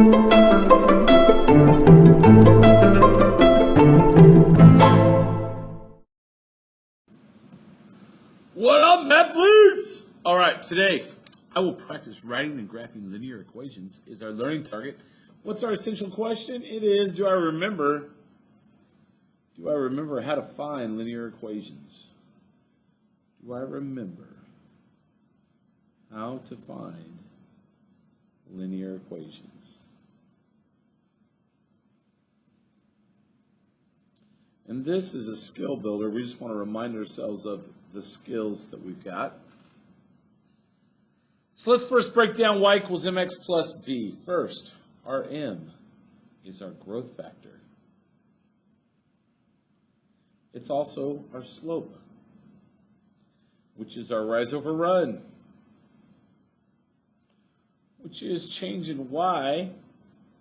What up, mathletes? All right, today I will practice writing and graphing linear equations is our learning target. What's our essential question? It is, do I remember how to find linear equations? Do I remember how to find linear equations? And this is a skill builder. We just want to remind ourselves of the skills that we've got. So let's first break down y equals mx plus b. First, our m is our growth factor. It's also our slope, which is our rise over run, which is change in y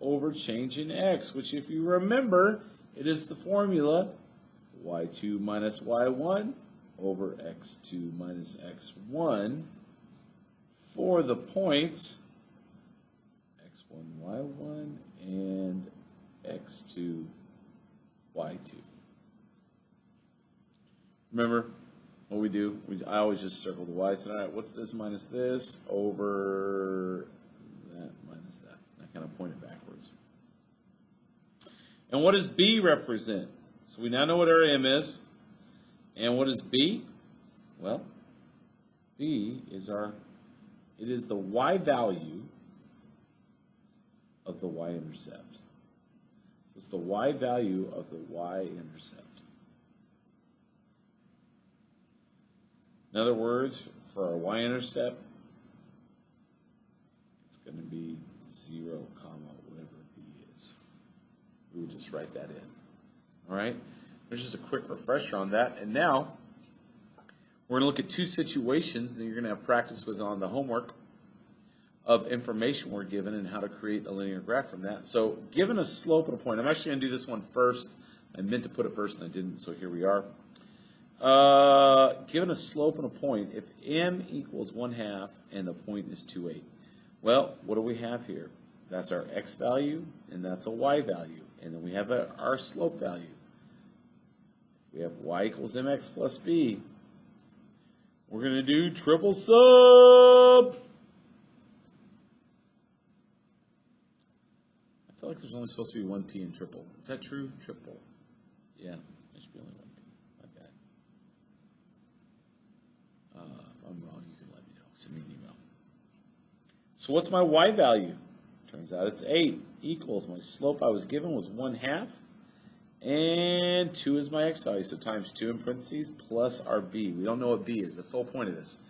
over change in x, which, if you remember, it is the formula y2 minus y1 over x2 minus x1 for the points x1, y1 and x2, y2. Remember what we do? I always just circle the y. So, all right, what's this minus this over that minus that? I kind of point it backwards. And what does b represent? So we now know what our m is. And what is b? Well, b is it is the y value of the y-intercept. So it's the y value of the y-intercept. In other words, for our y-intercept, it's going to be 0, whatever b is. We would just write that in. All right? There's just a quick refresher on that. And now, we're going to look at two situations that you're going to have practice with on the homework of information we're given and how to create a linear graph from that. So, given a slope and a point, I'm actually going to do this one first. I meant to put it first and I didn't, so here we are. Given a slope and a point, if m equals 1/2 and the point is 2/8, well, what do we have here? That's our x value and that's a y value. And then we have our slope value. We have y equals mx plus b. We're going to do triple sub. I feel like there's only supposed to be one p in triple. Is that true? Triple. Yeah, there should be only one p. My bad. If I'm wrong, you can let me know. Send me an email. So what's my y value? Turns out it's 8 equals my slope I was given was 1/2. And 2 is my x value, so times 2 in parentheses plus our b. We don't know what b is. That's the whole point of this.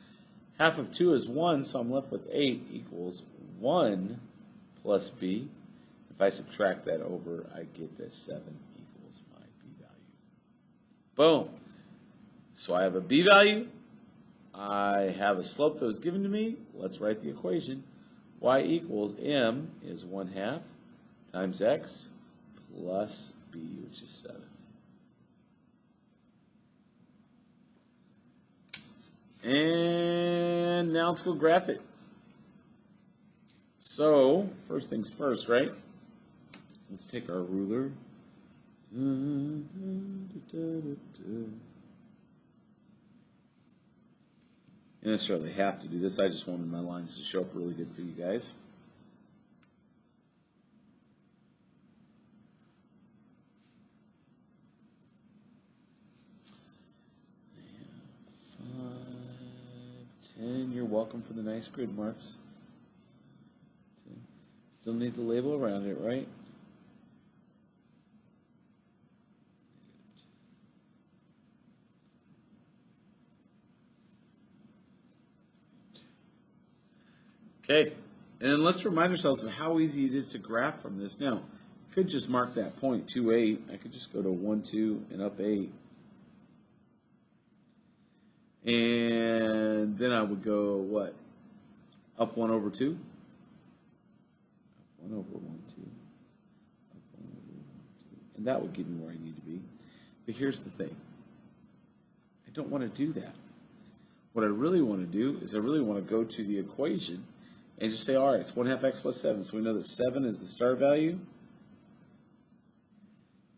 Half of 2 is 1, so I'm left with 8 equals 1 plus b. If I subtract that over, I get that 7 equals my b value. Boom. So I have a b value. I have a slope that was given to me. Let's write the equation. Y equals m is 1/2 times x plus b, which is 7. And now let's go graph it. So, first things first, right? Let's take our ruler. You don't necessarily have to do this. I just wanted my lines to show up really good for you guys. And you're welcome for the nice grid marks. Still need the label around it, right? Okay, and then let's remind ourselves of how easy it is to graph from this. Now, I could just mark that point 2, 8. I could just go to 1, 2, and up 8. And then I would go, what? Up 1 over 2? Up 1 over 1, 2. Up 1 over 1, 2. And that would get me where I need to be. But here's the thing. I don't want to do that. What I really want to do is I really want to go to the equation and just say, all right, it's 1/2 x plus 7. So we know that 7 is the start value.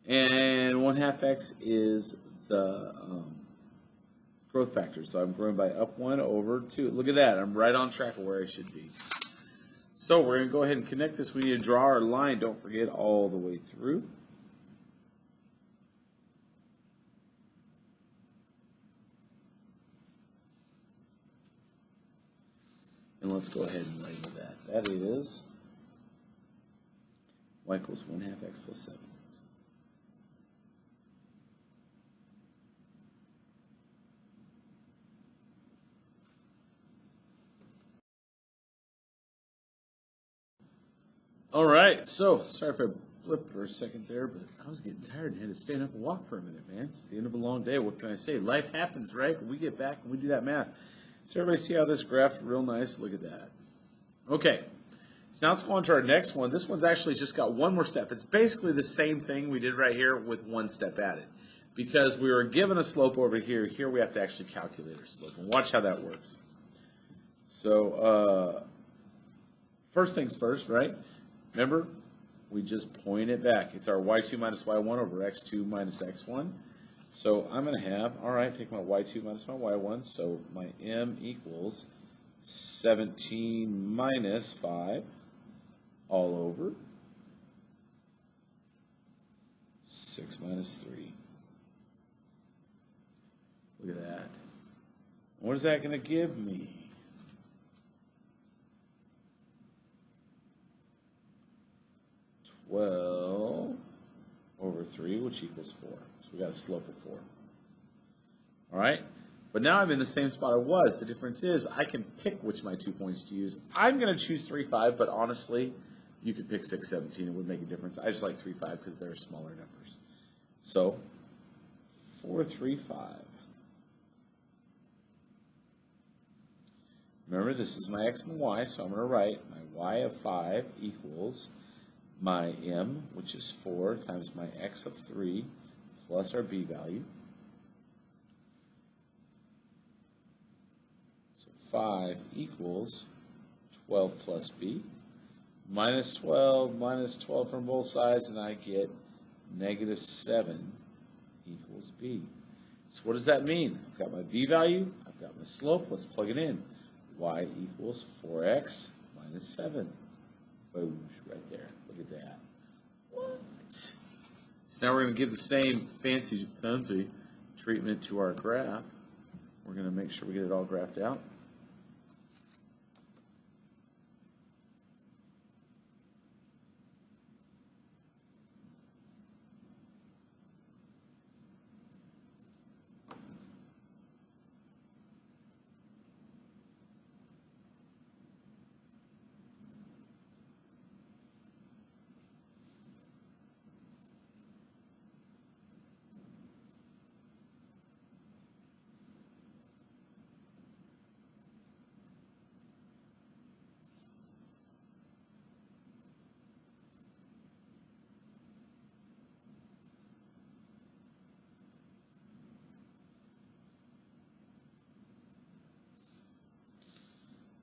And 1/2 x is the growth factor. So I'm growing by up 1 over 2. Look at that. I'm right on track of where I should be. So we're going to go ahead and connect this. We need to draw our line, don't forget, all the way through. And let's go ahead and label that. That is y equals 1/2 x plus 7. All right, so sorry if I blipped for a second there, but I was getting tired and had to stand up and walk for a minute, man. It's the end of a long day. What can I say? Life happens, right? When we get back and we do that math. So everybody see how this graphed real nice? Look at that. Okay, so now let's go on to our next one. This one's actually just got one more step. It's basically the same thing we did right here with one step added. Because we were given a slope over here, here we have to actually calculate our slope. And watch how that works. So first things first, right? Remember, we just point it back. It's our y2 minus y1 over x2 minus x1. So I'm going to have, all right, take my y2 minus my y1. So my m equals 17 minus 5 all over 6 minus 3. Look at that. What is that going to give me? 12 over 3, which equals 4. So we got a slope of 4. All right? But now I'm in the same spot I was. The difference is I can pick which of my 2 points to use. I'm going to choose 3, 5, but honestly, you could pick 6, 17. It would make a difference. I just like 3, 5 because they're smaller numbers. So 4, 3, 5. Remember, this is my x and y, so I'm going to write my y of 5 equals my m, which is 4, times my x of 3, plus our b value. So 5 equals 12 plus b, minus 12 from both sides, and I get negative 7 equals b. So what does that mean? I've got my b value, I've got my slope, let's plug it in. Y equals 4x minus 7. Boom, right there. Look at that. What? So now we're going to give the same fancy treatment to our graph. We're going to make sure we get it all graphed out.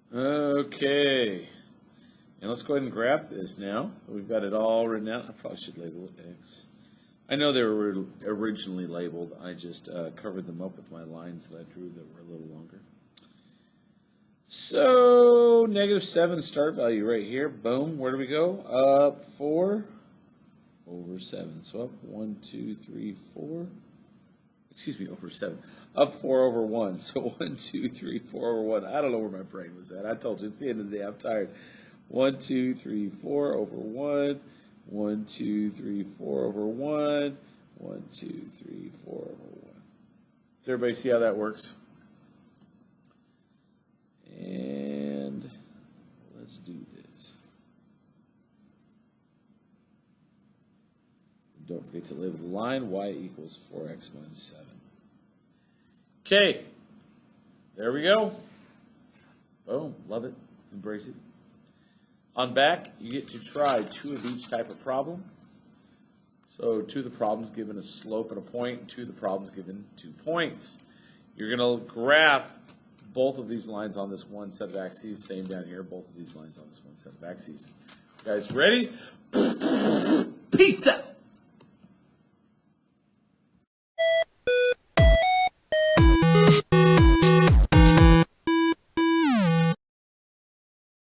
Okay, and let's go ahead and graph this now. We've got it all written out. I probably should label it X. I know they were originally labeled. I just covered them up with my lines that I drew that were a little longer. So negative 7 start value right here. Boom. Where do we go? Up 4 over 7. So up 1, 2, 3, 4. Excuse me, over 7. Up 4 over 1. So 1, 2, 3, 4 over 1. I don't know where my brain was at. I told you, it's the end of the day. I'm tired. 1, 2, 3, 4 over 1. 1, 2, 3, 4 over 1. 1, 2, 3, 4 over 1. Does everybody see how that works? And let's do this. Don't forget to label the line. Y equals 4x minus 7. Okay, there we go. Boom, love it, embrace it. On back, you get to try 2 of each type of problem. So 2 of the problems given a slope and a point, 2 of the problems given 2 points. You're going to graph both of these lines on this one set of axes. Same down here, both of these lines on this one set of axes. You guys ready? Peace out.